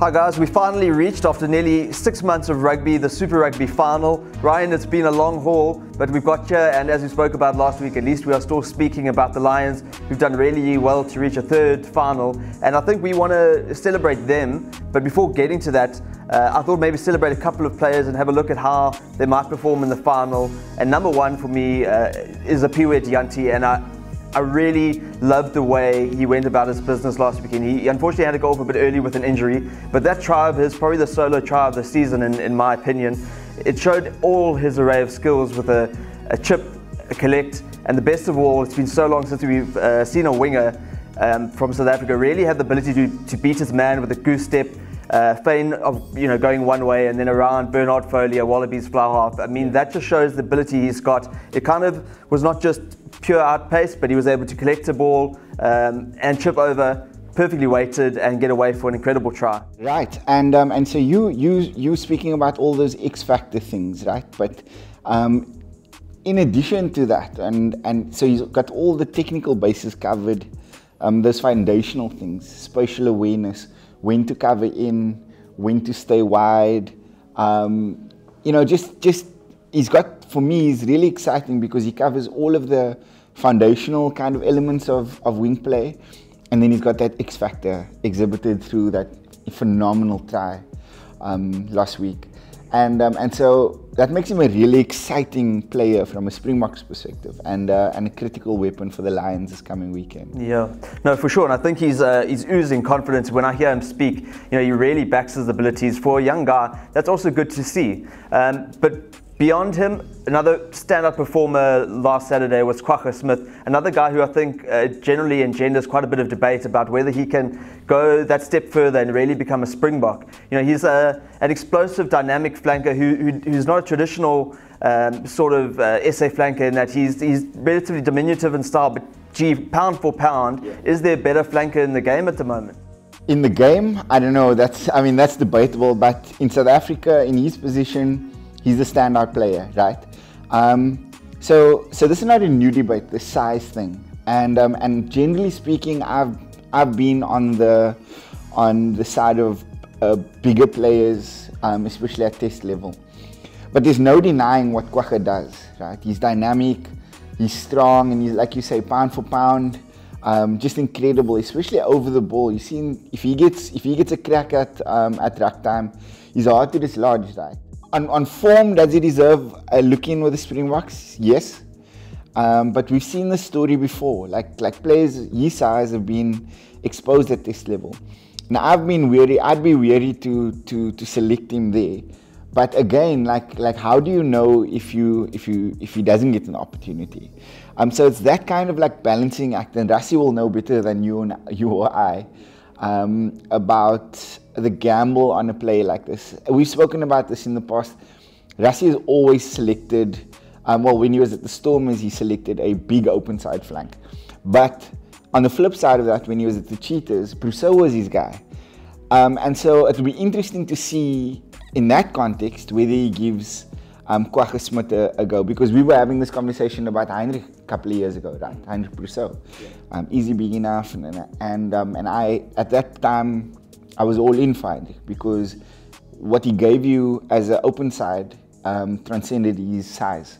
Hi guys, we finally reached, after nearly 6 months of rugby, the Super Rugby final. Ryan, it's been a long haul, but we've got here, and as we spoke about last week, at least we are still speaking about the Lions, who've done really well to reach a third final, and I think we want to celebrate them. But before getting to that, I thought maybe celebrate a couple of players and have a look at how they might perform in the final. And number one for me is Aphiwe Dyantyi, and I really loved the way he went about his business last weekend. He unfortunately had to go off a bit early with an injury, but that try of his, probably the solo try of the season in my opinion. It showed all his array of skills with a chip, a collect, and the best of all, it's been so long since we've seen a winger from South Africa really have the ability to beat his man with a goose step, feign of going one way and then around Bernard Foley, a Wallabies fly half. I mean, that just shows the ability he's got. It kind of was not just pure outpace, but he was able to collect a ball and chip over, perfectly weighted, and get away for an incredible try. Right, and so you speaking about all those X factor things, right? But in addition to that, and so he's got all the technical bases covered, those foundational things, spatial awareness, when to cover in, when to stay wide. Just he's got, for me, he's really exciting because he covers all of the foundational kind of elements of wing play, and then he's got that X factor exhibited through that phenomenal try last week, and so that makes him a really exciting player from a Springboks perspective, and a critical weapon for the Lions this coming weekend. Yeah, no, for sure, and I think he's oozing confidence. When I hear him speak, he really backs his abilities. For a young guy, that's also good to see. But beyond him, another standout performer last Saturday was Kwagga Smith, another guy who I think generally engenders quite a bit of debate about whether he can go that step further and really become a Springbok. He's an explosive, dynamic flanker who's not a traditional sort of SA flanker in that he's relatively diminutive in style, but gee, pound for pound, is there a better flanker in the game at the moment? In the game, I don't know, that's debatable, but in South Africa, in his position, he's the standout player, right? So this is not a new debate, the size thing, and generally speaking, I've been on the side of bigger players, especially at test level. But there's no denying what Kwagga does, right? He's dynamic, he's strong, and he's, like you say, pound for pound, just incredible, especially over the ball. You've seen if he gets a crack at ruck time, he's hard to dislodge, right? On form, does he deserve a look in with the Springboks? Yes. But we've seen this story before. Like players his size have been exposed at this level. Now I'd be wary to select him there. But again, like how do you know if he doesn't get an opportunity? So it's that kind of like balancing act, and Rassie will know better than you or I about the gamble on a play like this. We've spoken about this in the past. Rassie has always selected, when he was at the Stormers, he selected a big open side flank. But on the flip side of that, when he was at the Cheetahs, Brousseau was his guy. And so it'll be interesting to see in that context whether he gives Kwagga Smith a go, because we were having this conversation about Heinrich a couple of years ago, right? Heinrich Brousseau, easy big enough, and I at that time I was all in for Heinrich because what he gave you as an open side transcended his size.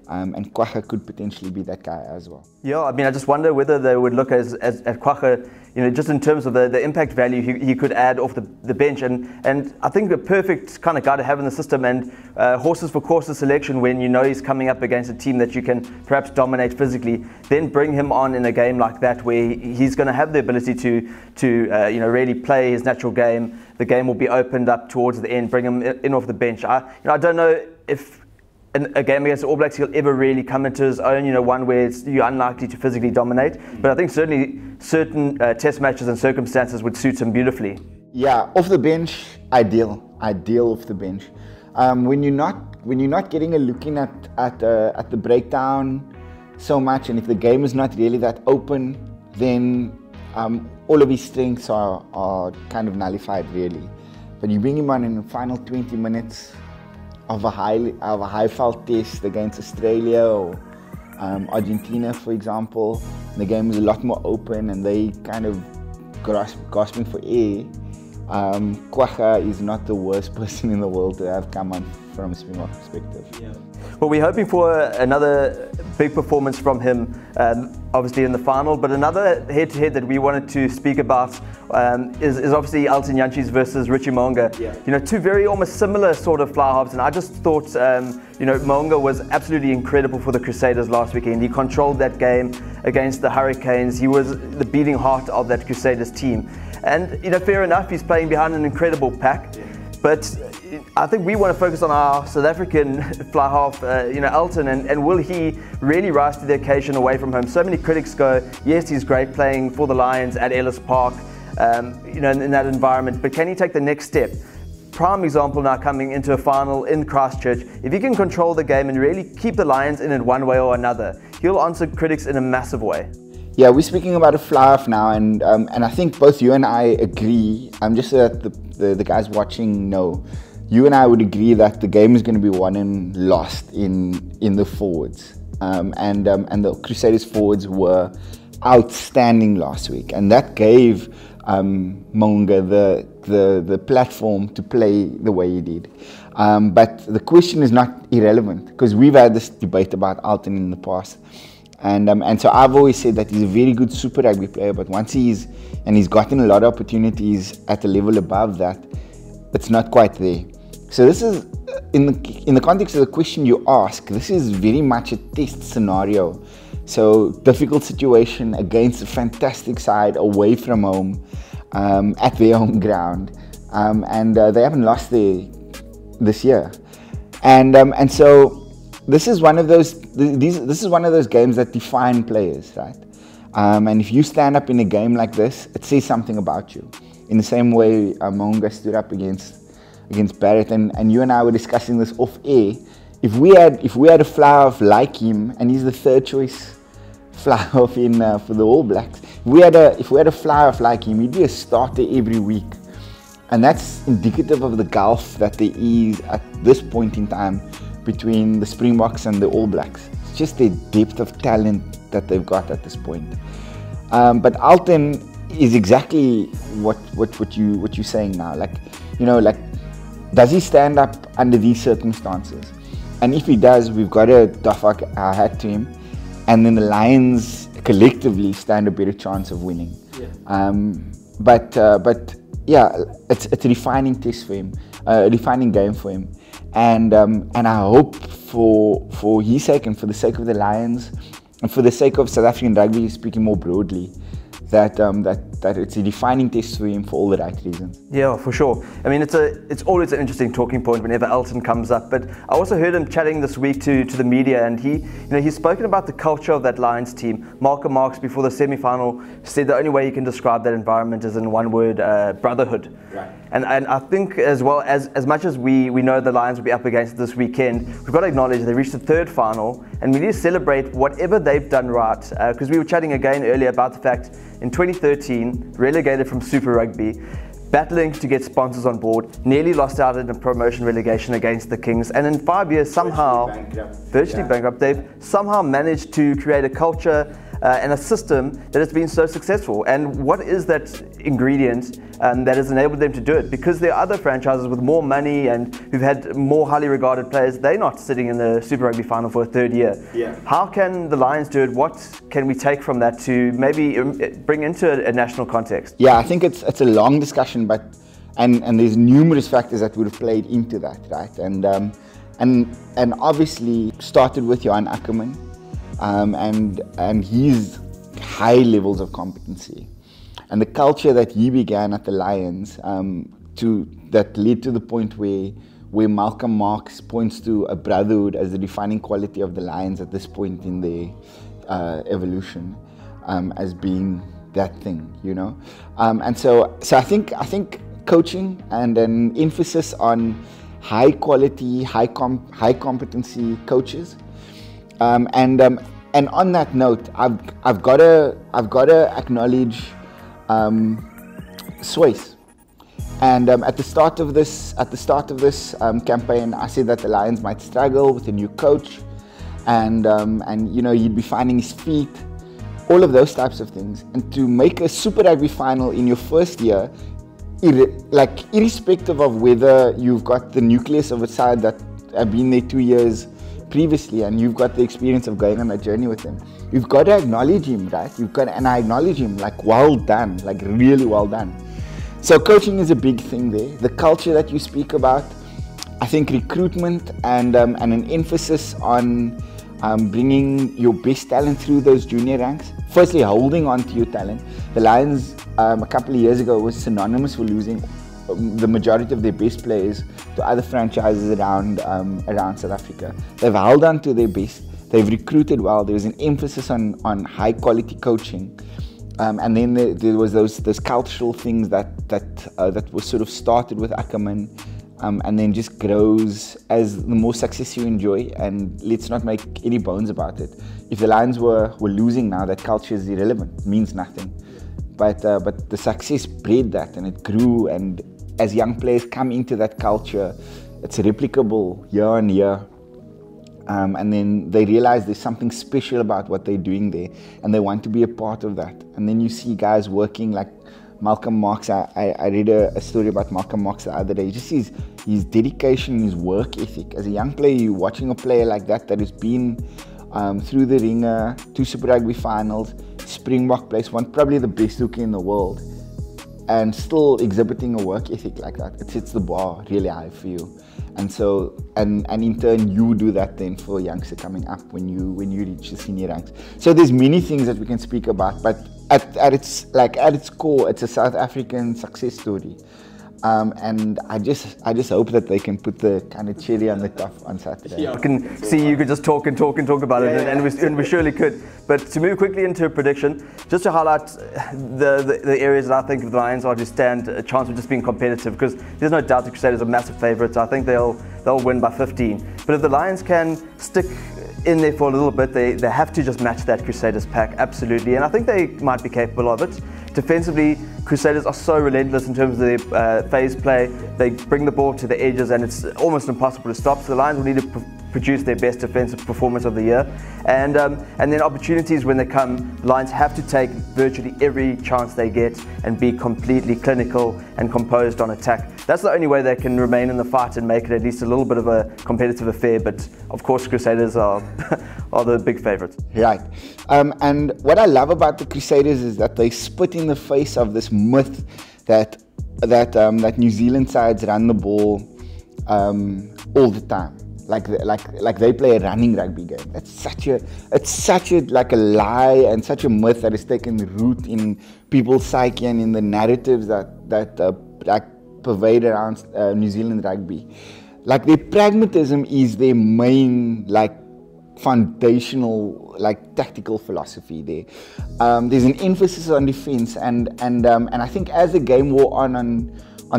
And Kwagga could potentially be that guy as well. Yeah, I mean, I just wonder whether they would look at Kwagga, just in terms of the impact value he could add off the bench, and I think the perfect kind of guy to have in the system, and horses for courses selection when he's coming up against a team that you can perhaps dominate physically, then bring him on in a game like that where he's going to have the ability to really play his natural game. The game will be opened up towards the end, bring him in off the bench. I don't know if in a game against the All Blacks he'll ever really come into his own, one where you're unlikely to physically dominate, but I think certainly certain test matches and circumstances would suit him beautifully. Yeah, off the bench, ideal off the bench. When you're not getting a look in at the breakdown so much, and if the game is not really that open, then all of his strengths are kind of nullified really. But you bring him on in the final 20 minutes of a high felt test against Australia or Argentina, for example, the game is a lot more open and they kind of grasping for air. Kwagga is not the worst person in the world to have come on from a Springbok perspective. Yeah. Well, we're hoping for another big performance from him, obviously in the final, but another head-to-head that we wanted to speak about is obviously Alton Jantjies versus Richie Mo'unga. Yeah. You know, two very almost similar sort of fly halves, and I just thought, you know, Mo'unga was absolutely incredible for the Crusaders last weekend. He controlled that game against the Hurricanes. He was the beating heart of that Crusaders team. And, you know, fair enough, he's playing behind an incredible pack, but I think we want to focus on our South African fly half, you know, Alton, and will he really rise to the occasion away from home? So many critics go, yes, he's great playing for the Lions at Ellis Park, you know, in that environment, but can he take the next step? Prime example now coming into a final in Christchurch. If he can control the game and really keep the Lions in it one way or another, he'll answer critics in a massive way. Yeah, we're speaking about a fly-off now, and I think both you and I agree, just so that the guys watching know, you and I would agree that the game is going to be won and lost in the forwards. And the Crusaders forwards were outstanding last week, and that gave Mo'unga the platform to play the way he did. But the question is not irrelevant, because we've had this debate about Alton in the past. And so I've always said that he's a very good Super Rugby player, but once he's gotten a lot of opportunities at a level above that, it's not quite there. So this is, in the context of the question you ask, this is very much a test scenario. So difficult situation against a fantastic side away from home, at their home ground, and they haven't lost there this year, and so. This is one of those. This is one of those games that define players, right? And if you stand up in a game like this, it says something about you. In the same way, Mo'unga stood up against Barrett, and you and I were discussing this off air. If we had a fly-off like him, and he's the third choice fly-off in for the All Blacks. If we had a fly-off like him, he'd be a starter every week, and that's indicative of the gulf that there is at this point in time between the Springboks and the All Blacks. It's just the depth of talent that they've got at this point. But Alton is exactly what you're saying now. Like, you know, like, does he stand up under these circumstances? And if he does, we've got to doff our hat to him, and then the Lions collectively stand a better chance of winning. Yeah. But yeah, it's a defining test for him, a defining game for him. And I hope for his sake and for the sake of the Lions and for the sake of South African rugby, speaking more broadly, that it's a defining test for him for all the right reasons. Yeah, for sure. I mean, it's always an interesting talking point whenever Alton comes up. But I also heard him chatting this week to the media, and he's spoken about the culture of that Lions team. Malcolm Marx, before the semi-final, said the only way you can describe that environment is in one word: brotherhood. Right. And I think as well, as much as we know the Lions will be up against it this weekend, we've got to acknowledge they reached the third final, and we need to celebrate whatever they've done right. Because we were chatting again earlier about the fact in 2013, relegated from Super Rugby, battling to get sponsors on board, nearly lost out in a promotion relegation against the Kings, and in 5 years somehow, virtually bankrupt, they've somehow managed to create a culture and a system that has been so successful. And what is that ingredient that has enabled them to do it? Because there are other franchises with more money and who've had more highly regarded players, they're not sitting in the Super Rugby final for a third year. Yeah. How can the Lions do it? What can we take from that to maybe bring into a national context? Yeah, I think it's a long discussion, but and there's numerous factors that would have played into that, right? And obviously started with Johan Ackerman. And his high levels of competency and the culture that he began at the Lions, that led to the point where Malcolm Marx points to a brotherhood as the defining quality of the Lions at this point in their evolution, as being that thing, you know. And so I think coaching and an emphasis on high quality, high competency coaches. And on that note, I've got to acknowledge Swayze. And at the start of this campaign, I said that the Lions might struggle with a new coach, and you know, he'd be finding his feet, all of those types of things. And to make a Super Rugby final in your first year irrespective of whether you've got the nucleus of a side that have been there 2 years previously and you've got the experience of going on that journey with him, you've got to acknowledge him, right? And I acknowledge him, like, well done, like really well done. So coaching is a big thing there. The culture that you speak about, I think recruitment and an emphasis on bringing your best talent through those junior ranks. Firstly, holding on to your talent. The Lions a couple of years ago was synonymous for losing the majority of their best players to other franchises around South Africa. They've held on to their best. They've recruited well. There was an emphasis on high quality coaching, and then there was those cultural things that was sort of started with Ackerman, and then just grows as the more success you enjoy. And let's not make any bones about it. If the Lions were losing now, that culture is irrelevant. It means nothing. But the success bred that, and it grew. And as young players come into that culture, it's replicable year on year. And then they realize there's something special about what they're doing there, and they want to be a part of that. And then you see guys working like Malcolm Marx. I read a story about Malcolm Marx the other day. Just his dedication, his work ethic. As a young player, you're watching a player like that has been through the ringer, 2 Super Rugby finals, Springbok place, probably the best hooker in the world, and still exhibiting a work ethic like that. It sets the bar really high for you. And so, and in turn, you do that then for a youngster coming up when you reach the senior ranks. So there's many things that we can speak about, but at its core, it's a South African success story. And I just hope that they can put the kind of cherry on the top on Saturday. Yeah, I can see you could just talk about it, and we surely could. But to move quickly into a prediction, just to highlight the areas that I think the Lions are to stand a chance of just being competitive, because there's no doubt the Crusaders are massive favourites. I think they'll win by 15. But if the Lions can stick in there for a little bit, they have to just match that Crusaders pack, absolutely. And I think they might be capable of it. Defensively, Crusaders are so relentless in terms of their phase play. They bring the ball to the edges and it's almost impossible to stop. So the Lions will need to produce their best defensive performance of the year. And then opportunities when they come, Lions have to take virtually every chance they get and be completely clinical and composed on attack. That's the only way they can remain in the fight and make it at least a little bit of a competitive affair. But of course, Crusaders are the big favourites. Right. And what I love about the Crusaders is that they spit in the face of this myth that New Zealand sides run the ball all the time. Like they play a running rugby game. It's such a like a lie and such a myth that has taken root in people's psyche and in the narratives that pervade around New Zealand rugby. Like their pragmatism is their main foundational tactical philosophy there. There's an emphasis on defense and I think as the game wore on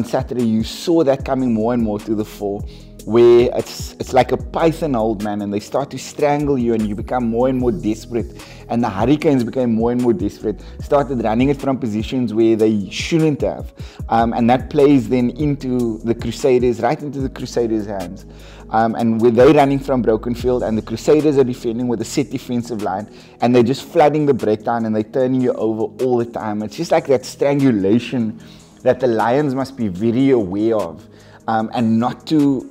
Saturday, you saw that coming more and more to the fore, where it's like a python, old man, and they start to strangle you and you become more and more desperate. And the Hurricanes became more and more desperate, started running it from positions where they shouldn't have. And that plays then into the Crusaders, right into the Crusaders' hands. And where they're running from broken field and the Crusaders are defending with a set defensive line and they're just flooding the breakdown and they're turning you over all the time. It's just like that strangulation that the Lions must be very aware of. And not to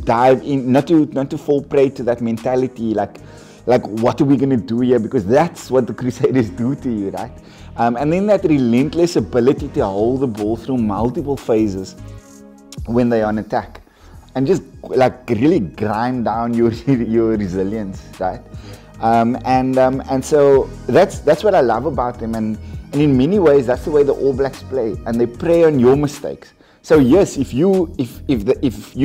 dive in, not to fall prey to that mentality, like what are we going to do here? Because that's what the Crusaders do to you, right? And then that relentless ability to hold the ball through multiple phases when they're on attack, and just really grind down your resilience, right? And so that's what I love about them, and in many ways that's the way the All Blacks play, and they prey on your mistakes. So yes, if you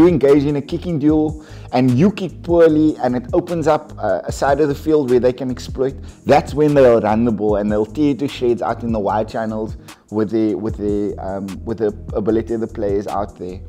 engage in a kicking duel and you kick poorly and it opens up a side of the field where they can exploit, that's when they'll run the ball and they'll tear to shreds out in the wide channels with the ability of the players out there.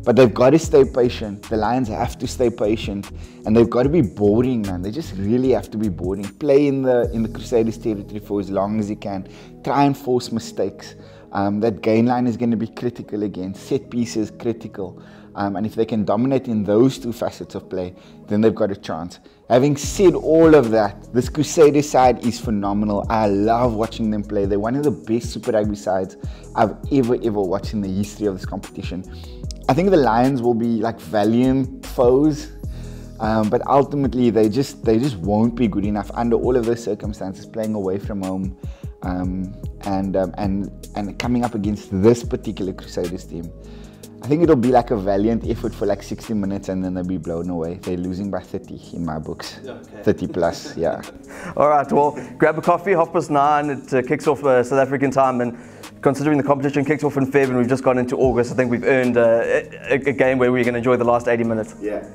But they've got to stay patient. The Lions have to stay patient, and they've got to be boring, man. They just really have to be boring. Play in the Crusaders territory for as long as you can. Try and force mistakes. That gain line is going to be critical again. Set pieces critical. And if they can dominate in those two facets of play, then they've got a chance. Having said all of that, this Crusaders side is phenomenal. I love watching them play. They're one of the best Super Rugby sides I've ever watched in the history of this competition. I think the Lions will be like valiant foes, but ultimately they just won't be good enough under all of those circumstances, playing away from home, and coming up against this particular Crusaders team. I think it'll be like a valiant effort for like 60 minutes and then they'll be blown away. They're losing by 30 in my books. Okay. 30 plus, yeah. All right, well, grab a coffee, 9:30. It kicks off South African time, and considering the competition kicks off in February and we've just gone into August, I think we've earned a game where we're going to enjoy the last 80 minutes. Yeah.